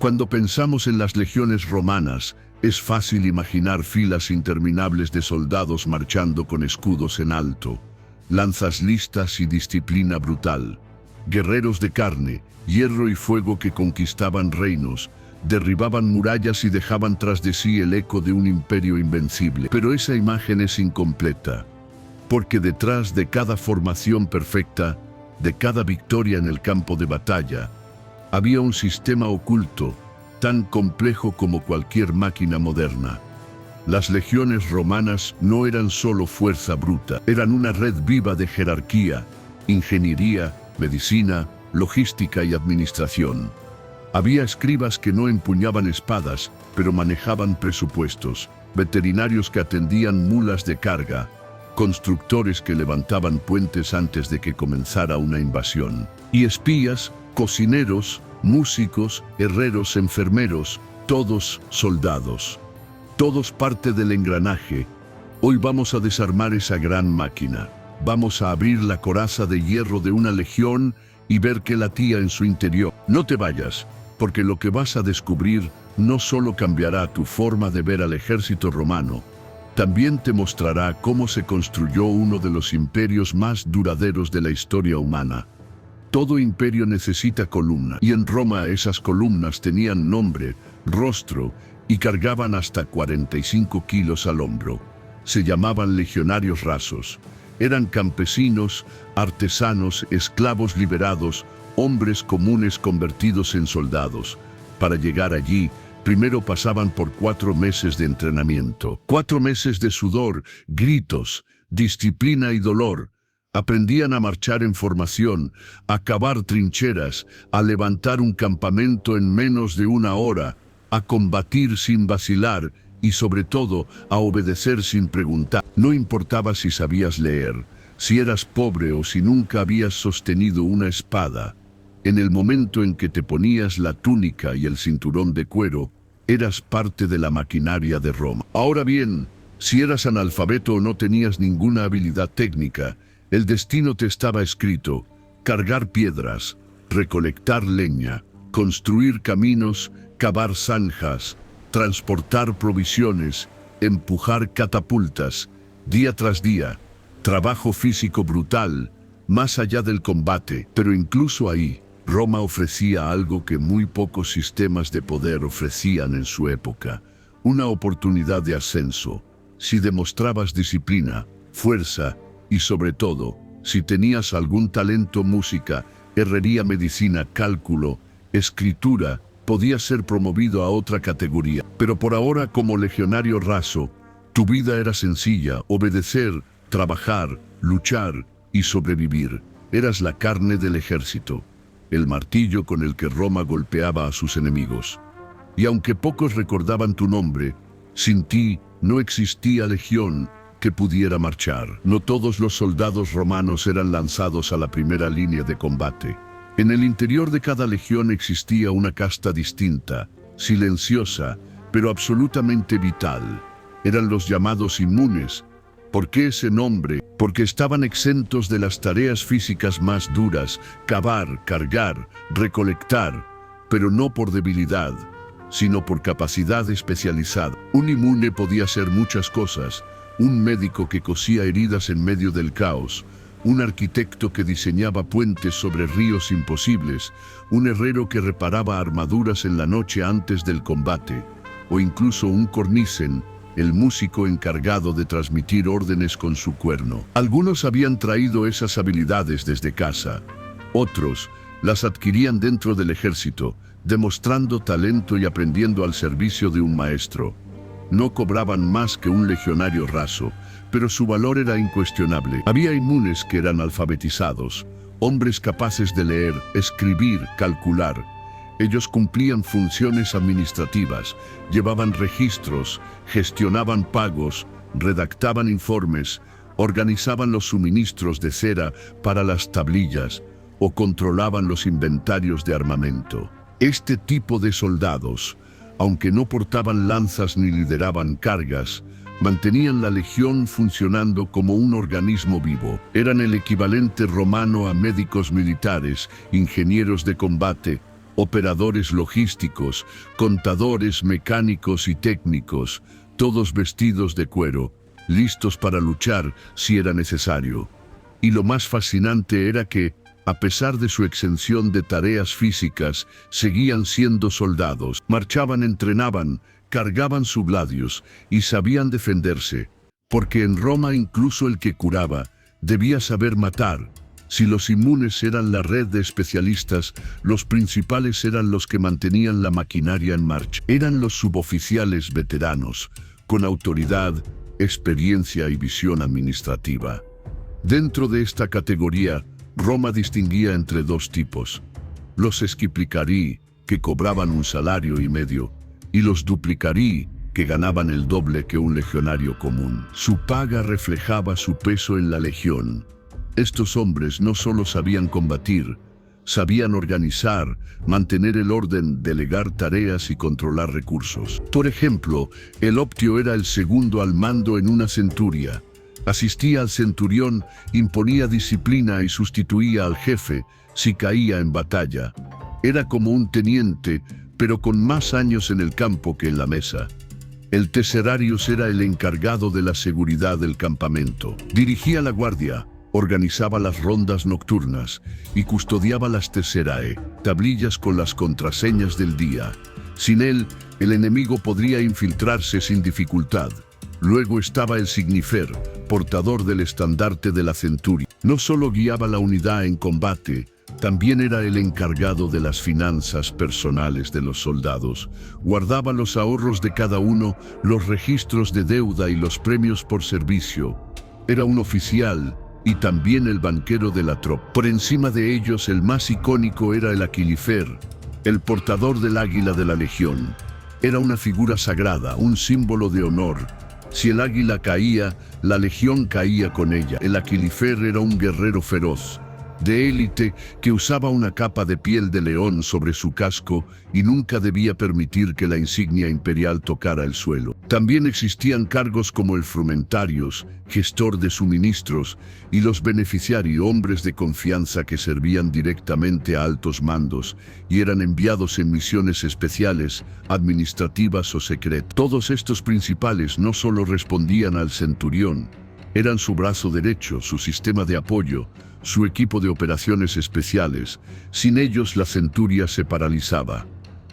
Cuando pensamos en las legiones romanas, es fácil imaginar filas interminables de soldados marchando con escudos en alto, lanzas listas y disciplina brutal. Guerreros de carne, hierro y fuego que conquistaban reinos, derribaban murallas y dejaban tras de sí el eco de un imperio invencible. Pero esa imagen es incompleta, porque detrás de cada formación perfecta, de cada victoria en el campo de batalla, había un sistema oculto, tan complejo como cualquier máquina moderna. Las legiones romanas no eran solo fuerza bruta, eran una red viva de jerarquía, ingeniería, medicina, logística y administración. Había escribas que no empuñaban espadas, pero manejaban presupuestos, veterinarios que atendían mulas de carga, constructores que levantaban puentes antes de que comenzara una invasión, y espías, cocineros, músicos, herreros, enfermeros, todos soldados. Todos parte del engranaje. Hoy vamos a desarmar esa gran máquina. Vamos a abrir la coraza de hierro de una legión y ver qué latía en su interior. No te vayas, porque lo que vas a descubrir no solo cambiará tu forma de ver al ejército romano, también te mostrará cómo se construyó uno de los imperios más duraderos de la historia humana. Todo imperio necesita columnas, y en Roma esas columnas tenían nombre, rostro, y cargaban hasta 45 kilos al hombro. Se llamaban legionarios rasos. Eran campesinos, artesanos, esclavos liberados, hombres comunes convertidos en soldados. Para llegar allí, primero pasaban por 4 meses de entrenamiento. 4 meses de sudor, gritos, disciplina y dolor. Aprendían a marchar en formación, a cavar trincheras, a levantar un campamento en menos de 1 hora, a combatir sin vacilar y sobre todo a obedecer sin preguntar. No importaba si sabías leer, si eras pobre o si nunca habías sostenido una espada. En el momento en que te ponías la túnica y el cinturón de cuero, eras parte de la maquinaria de Roma. Ahora bien, si eras analfabeto o no tenías ninguna habilidad técnica, el destino te estaba escrito: cargar piedras, recolectar leña, construir caminos, cavar zanjas, transportar provisiones, empujar catapultas, día tras día, trabajo físico brutal, más allá del combate. Pero incluso ahí, Roma ofrecía algo que muy pocos sistemas de poder ofrecían en su época: una oportunidad de ascenso, si demostrabas disciplina, fuerza y sobre todo, si tenías algún talento: música, herrería, medicina, cálculo, escritura, podías ser promovido a otra categoría. Pero por ahora, como legionario raso, tu vida era sencilla: obedecer, trabajar, luchar y sobrevivir. Eras la carne del ejército, el martillo con el que Roma golpeaba a sus enemigos. Y aunque pocos recordaban tu nombre, sin ti no existía legión que pudiera marchar. No todos los soldados romanos eran lanzados a la primera línea de combate. En el interior de cada legión existía una casta distinta, silenciosa, pero absolutamente vital. Eran los llamados inmunes. ¿Por qué ese nombre? Porque estaban exentos de las tareas físicas más duras: cavar, cargar, recolectar, pero no por debilidad, sino por capacidad especializada. Un inmune podía hacer muchas cosas: un médico que cosía heridas en medio del caos, un arquitecto que diseñaba puentes sobre ríos imposibles, un herrero que reparaba armaduras en la noche antes del combate, o incluso un cornicen, el músico encargado de transmitir órdenes con su cuerno. Algunos habían traído esas habilidades desde casa, otros las adquirían dentro del ejército, demostrando talento y aprendiendo al servicio de un maestro. No cobraban más que un legionario raso, pero su valor era incuestionable. Había inmunes que eran alfabetizados, hombres capaces de leer, escribir, calcular. Ellos cumplían funciones administrativas, llevaban registros, gestionaban pagos, redactaban informes, organizaban los suministros de cera para las tablillas o controlaban los inventarios de armamento. Este tipo de soldados, aunque no portaban lanzas ni lideraban cargas, mantenían la legión funcionando como un organismo vivo. Eran el equivalente romano a médicos militares, ingenieros de combate, operadores logísticos, contadores, mecánicos y técnicos, todos vestidos de cuero, listos para luchar si era necesario. Y lo más fascinante era que, a pesar de su exención de tareas físicas, seguían siendo soldados. Marchaban, entrenaban, cargaban su gladius y sabían defenderse, porque en Roma incluso el que curaba debía saber matar. Si los inmunes eran la red de especialistas, los principales eran los que mantenían la maquinaria en marcha. Eran los suboficiales veteranos, con autoridad, experiencia y visión administrativa. Dentro de esta categoría, Roma distinguía entre dos tipos: los sciplicarii, que cobraban un salario y medio, y los duplicarii, que ganaban el doble que un legionario común. Su paga reflejaba su peso en la legión. Estos hombres no solo sabían combatir, sabían organizar, mantener el orden, delegar tareas y controlar recursos. Por ejemplo, el optio era el segundo al mando en una centuria. Asistía al centurión, imponía disciplina y sustituía al jefe si caía en batalla. Era como un teniente, pero con más años en el campo que en la mesa. El teserarius era el encargado de la seguridad del campamento. Dirigía la guardia, organizaba las rondas nocturnas y custodiaba las teserae, tablillas con las contraseñas del día. Sin él, el enemigo podría infiltrarse sin dificultad. Luego estaba el signifer, portador del estandarte de la centuria. No solo guiaba la unidad en combate, también era el encargado de las finanzas personales de los soldados. Guardaba los ahorros de cada uno, los registros de deuda y los premios por servicio. Era un oficial y también el banquero de la tropa. Por encima de ellos, el más icónico era el aquilifer, el portador del águila de la legión. Era una figura sagrada, un símbolo de honor. Si el águila caía, la legión caía con ella. El aquilifer era un guerrero feroz, de élite, que usaba una capa de piel de león sobre su casco y nunca debía permitir que la insignia imperial tocara el suelo. También existían cargos como el frumentarius, gestor de suministros, y los beneficiari, hombres de confianza que servían directamente a altos mandos y eran enviados en misiones especiales, administrativas o secretas. Todos estos principales no solo respondían al centurión, eran su brazo derecho, su sistema de apoyo, su equipo de operaciones especiales. Sin ellos la centuria se paralizaba.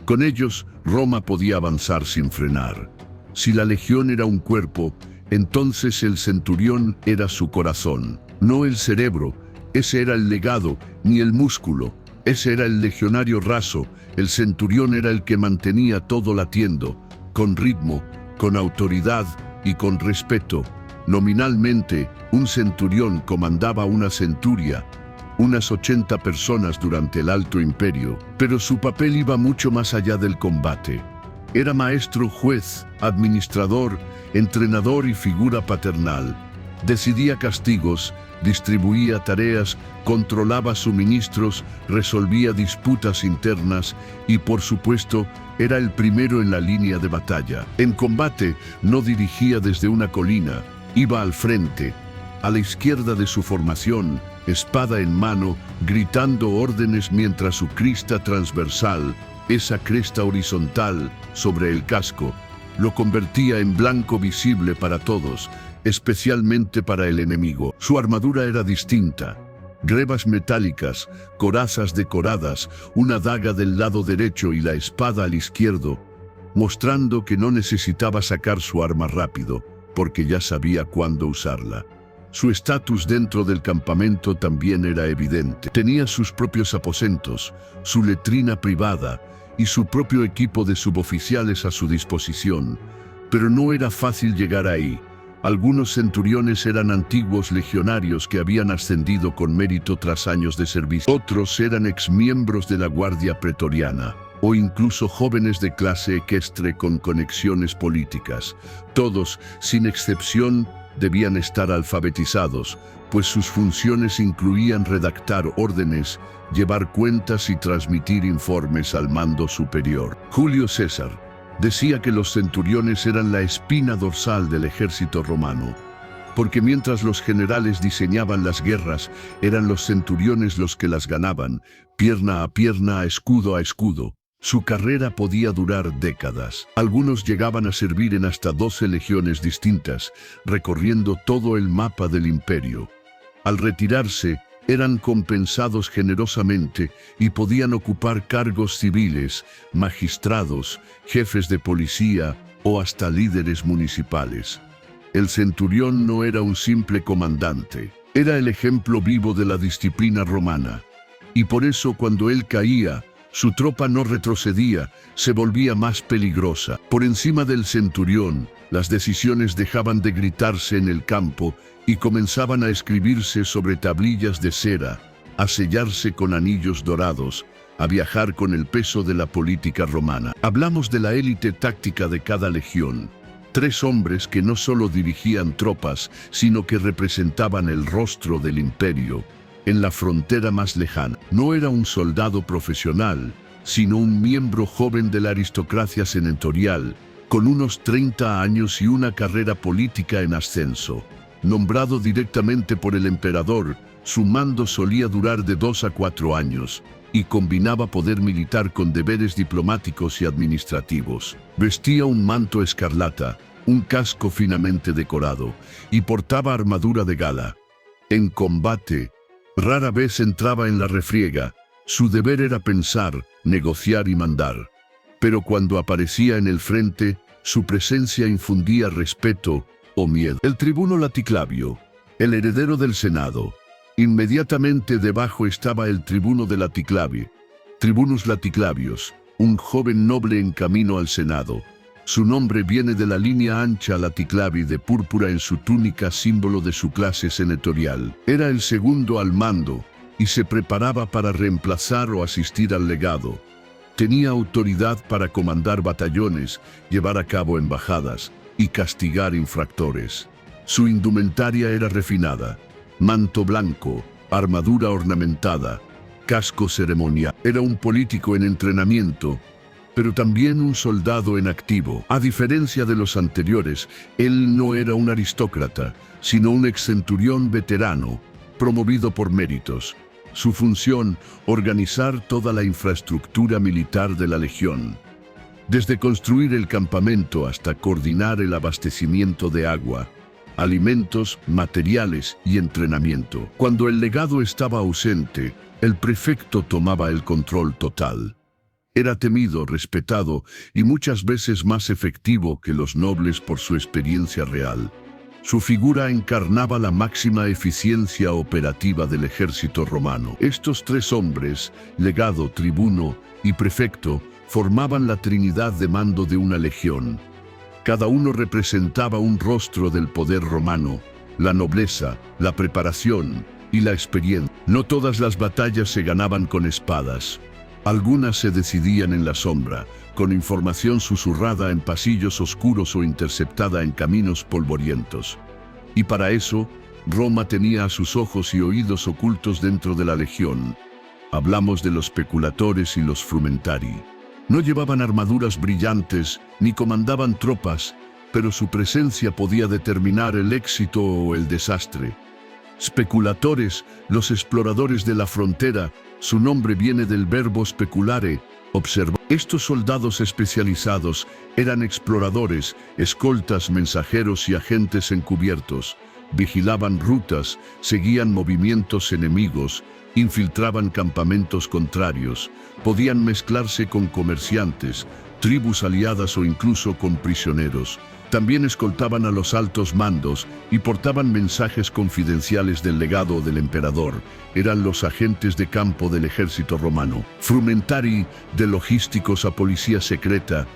Con ellos, Roma podía avanzar sin frenar. Si la legión era un cuerpo, entonces el centurión era su corazón. No el cerebro, ese era el legado, ni el músculo, ese era el legionario raso. El centurión era el que mantenía todo latiendo, con ritmo, con autoridad y con respeto. Nominalmente, un centurión comandaba una centuria, unas 80 personas durante el Alto Imperio, pero su papel iba mucho más allá del combate. Era maestro, juez, administrador, entrenador y figura paternal. Decidía castigos, distribuía tareas, controlaba suministros, resolvía disputas internas y, por supuesto, era el primero en la línea de batalla. En combate, no dirigía desde una colina, iba al frente, a la izquierda de su formación, espada en mano, gritando órdenes mientras su crista transversal, esa cresta horizontal sobre el casco, lo convertía en blanco visible para todos, especialmente para el enemigo. Su armadura era distinta: grebas metálicas, corazas decoradas, una daga del lado derecho y la espada al izquierdo, mostrando que no necesitaba sacar su arma rápido, porque ya sabía cuándo usarla. Su estatus dentro del campamento también era evidente. Tenía sus propios aposentos, su letrina privada y su propio equipo de suboficiales a su disposición. Pero no era fácil llegar ahí. Algunos centuriones eran antiguos legionarios que habían ascendido con mérito tras años de servicio. Otros eran exmiembros de la Guardia Pretoriana, o incluso jóvenes de clase ecuestre con conexiones políticas. Todos, sin excepción, debían estar alfabetizados, pues sus funciones incluían redactar órdenes, llevar cuentas y transmitir informes al mando superior. Julio César decía que los centuriones eran la espina dorsal del ejército romano. porque mientras los generales diseñaban las guerras, eran los centuriones los que las ganaban, pierna a pierna, escudo a escudo. Su carrera podía durar décadas. Algunos llegaban a servir en hasta 12 legiones distintas, recorriendo todo el mapa del imperio. Al retirarse, eran compensados generosamente y podían ocupar cargos civiles, magistrados, jefes de policía o hasta líderes municipales. El centurión no era un simple comandante, era el ejemplo vivo de la disciplina romana. Y por eso cuando él caía, su tropa no retrocedía, se volvía más peligrosa. Por encima del centurión, las decisiones dejaban de gritarse en el campo y comenzaban a escribirse sobre tablillas de cera, a sellarse con anillos dorados, a viajar con el peso de la política romana. Hablamos de la élite táctica de cada legión. 3 hombres que no solo dirigían tropas, sino que representaban el rostro del imperio. En la frontera más lejana, no era un soldado profesional, sino un miembro joven de la aristocracia senatorial, con unos 30 años y una carrera política en ascenso. Nombrado directamente por el emperador, su mando solía durar de 2 a 4 años, y combinaba poder militar con deberes diplomáticos y administrativos. Vestía un manto escarlata, un casco finamente decorado, y portaba armadura de gala. En combate, rara vez entraba en la refriega. Su deber era pensar, negociar y mandar. Pero cuando aparecía en el frente, su presencia infundía respeto o miedo. El tribuno Laticlavio, el heredero del Senado. Inmediatamente debajo estaba el tribuno de Laticlavio, Tribunus Laticlavius, un joven noble en camino al Senado. Su nombre viene de la línea ancha Laticlavi de púrpura en su túnica, símbolo de su clase senatorial. Era el segundo al mando y se preparaba para reemplazar o asistir al legado. Tenía autoridad para comandar batallones, llevar a cabo embajadas y castigar infractores. Su indumentaria era refinada: manto blanco, armadura ornamentada, casco ceremonial. Era un político en entrenamiento, pero también un soldado en activo. A diferencia de los anteriores, él no era un aristócrata, sino un ex-centurión veterano, promovido por méritos. Su función, organizar toda la infraestructura militar de la legión. Desde construir el campamento hasta coordinar el abastecimiento de agua, alimentos, materiales y entrenamiento. Cuando el legado estaba ausente, el prefecto tomaba el control total. Era temido, respetado y muchas veces más efectivo que los nobles por su experiencia real. Su figura encarnaba la máxima eficiencia operativa del ejército romano. Estos 3 hombres, legado, tribuno y prefecto, formaban la trinidad de mando de una legión. Cada uno representaba un rostro del poder romano: la nobleza, la preparación y la experiencia. No todas las batallas se ganaban con espadas. Algunas se decidían en la sombra, con información susurrada en pasillos oscuros o interceptada en caminos polvorientos. Y para eso, Roma tenía a sus ojos y oídos ocultos dentro de la legión. Hablamos de los speculatores y los frumentari. No llevaban armaduras brillantes, ni comandaban tropas, pero su presencia podía determinar el éxito o el desastre. Speculatores, los exploradores de la frontera, su nombre viene del verbo speculare, observar. Estos soldados especializados eran exploradores, escoltas, mensajeros y agentes encubiertos. Vigilaban rutas, seguían movimientos enemigos, infiltraban campamentos contrarios, podían mezclarse con comerciantes, tribus aliadas o incluso con prisioneros. También escoltaban a los altos mandos y portaban mensajes confidenciales del legado o del emperador. Eran los agentes de campo del ejército romano. Frumentari, de logísticos a policía secreta.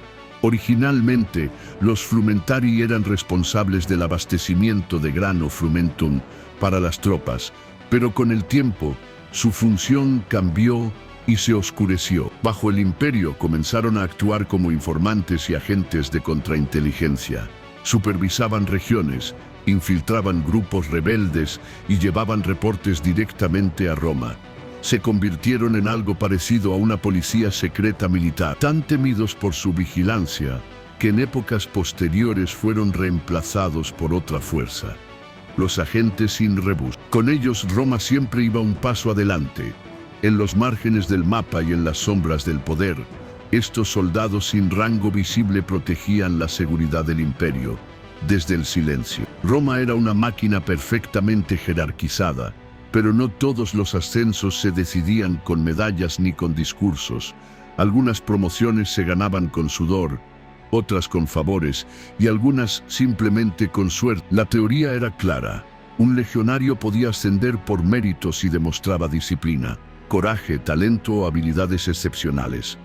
Originalmente, los frumentari eran responsables del abastecimiento de grano frumentum para las tropas, pero con el tiempo, su función cambió y se oscureció. Bajo el imperio comenzaron a actuar como informantes y agentes de contrainteligencia. Supervisaban regiones, infiltraban grupos rebeldes y llevaban reportes directamente a Roma. Se convirtieron en algo parecido a una policía secreta militar, tan temidos por su vigilancia que en épocas posteriores fueron reemplazados por otra fuerza. los agentes sin rebus. Con ellos Roma siempre iba un paso adelante. En los márgenes del mapa y en las sombras del poder, estos soldados sin rango visible protegían la seguridad del imperio, desde el silencio. Roma era una máquina perfectamente jerarquizada, pero no todos los ascensos se decidían con medallas ni con discursos. Algunas promociones se ganaban con sudor, otras con favores y algunas simplemente con suerte. La teoría era clara. Un legionario podía ascender por méritos si demostraba disciplina, coraje, talento o habilidades excepcionales.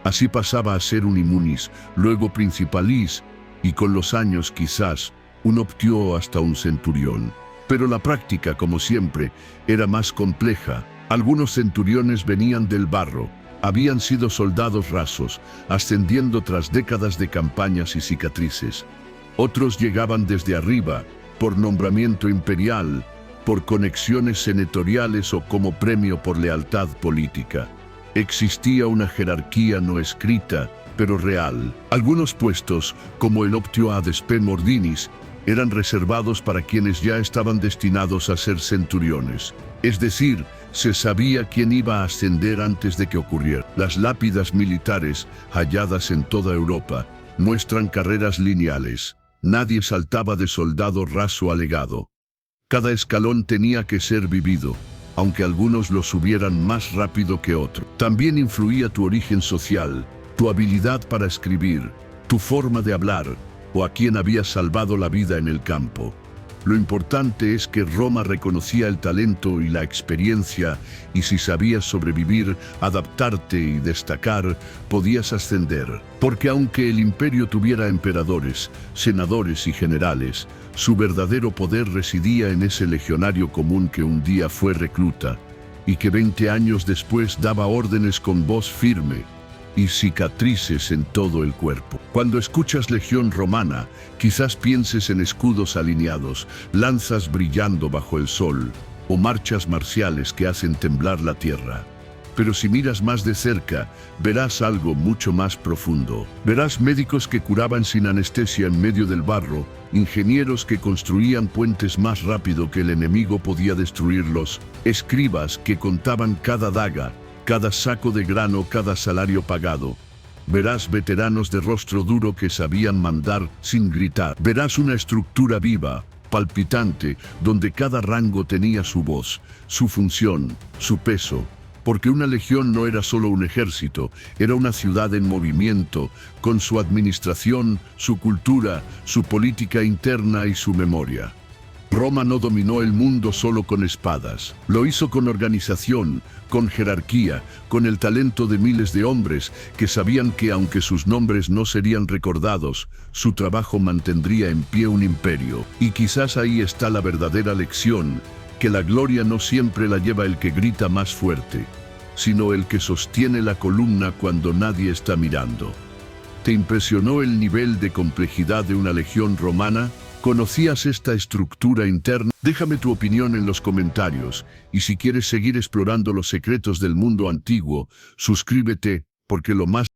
Así pasaba a ser un immunis, luego principalis y con los años quizás un optio hasta un centurión. Pero la práctica, como siempre, era más compleja. Algunos centuriones venían del barro. Habían sido soldados rasos, ascendiendo tras décadas de campañas y cicatrices. Otros llegaban desde arriba, por nombramiento imperial, por conexiones senatoriales o como premio por lealtad política. Existía una jerarquía no escrita, pero real. Algunos puestos, como el optio ad spem ordinis, eran reservados para quienes ya estaban destinados a ser centuriones. Es decir, se sabía quién iba a ascender antes de que ocurriera. Las lápidas militares, halladas en toda Europa, muestran carreras lineales. Nadie saltaba de soldado raso a legado. Cada escalón tenía que ser vivido, aunque algunos lo subieran más rápido que otros. También influía tu origen social, tu habilidad para escribir, tu forma de hablar, o a quien habías salvado la vida en el campo. Lo importante es que Roma reconocía el talento y la experiencia, y si sabías sobrevivir, adaptarte y destacar, podías ascender. Porque aunque el imperio tuviera emperadores, senadores y generales, su verdadero poder residía en ese legionario común que un día fue recluta, y que 20 años después daba órdenes con voz firme y cicatrices en todo el cuerpo. Cuando escuchas Legión Romana, quizás pienses en escudos alineados, lanzas brillando bajo el sol, o marchas marciales que hacen temblar la tierra. Pero si miras más de cerca, verás algo mucho más profundo. Verás médicos que curaban sin anestesia en medio del barro, ingenieros que construían puentes más rápido que el enemigo podía destruirlos, escribas que contaban cada daga, cada saco de grano, cada salario pagado. Verás veteranos de rostro duro que sabían mandar sin gritar. Verás una estructura viva, palpitante, donde cada rango tenía su voz, su función, su peso. Porque una legión no era solo un ejército, era una ciudad en movimiento, con su administración, su cultura, su política interna y su memoria. Roma no dominó el mundo solo con espadas. Lo hizo con organización, con jerarquía, con el talento de miles de hombres que sabían que aunque sus nombres no serían recordados, su trabajo mantendría en pie un imperio. Y quizás ahí está la verdadera lección, que la gloria no siempre la lleva el que grita más fuerte, sino el que sostiene la columna cuando nadie está mirando. ¿Te impresionó el nivel de complejidad de una legión romana? ¿Conocías esta estructura interna? Déjame tu opinión en los comentarios, y si quieres seguir explorando los secretos del mundo antiguo, suscríbete, porque lo más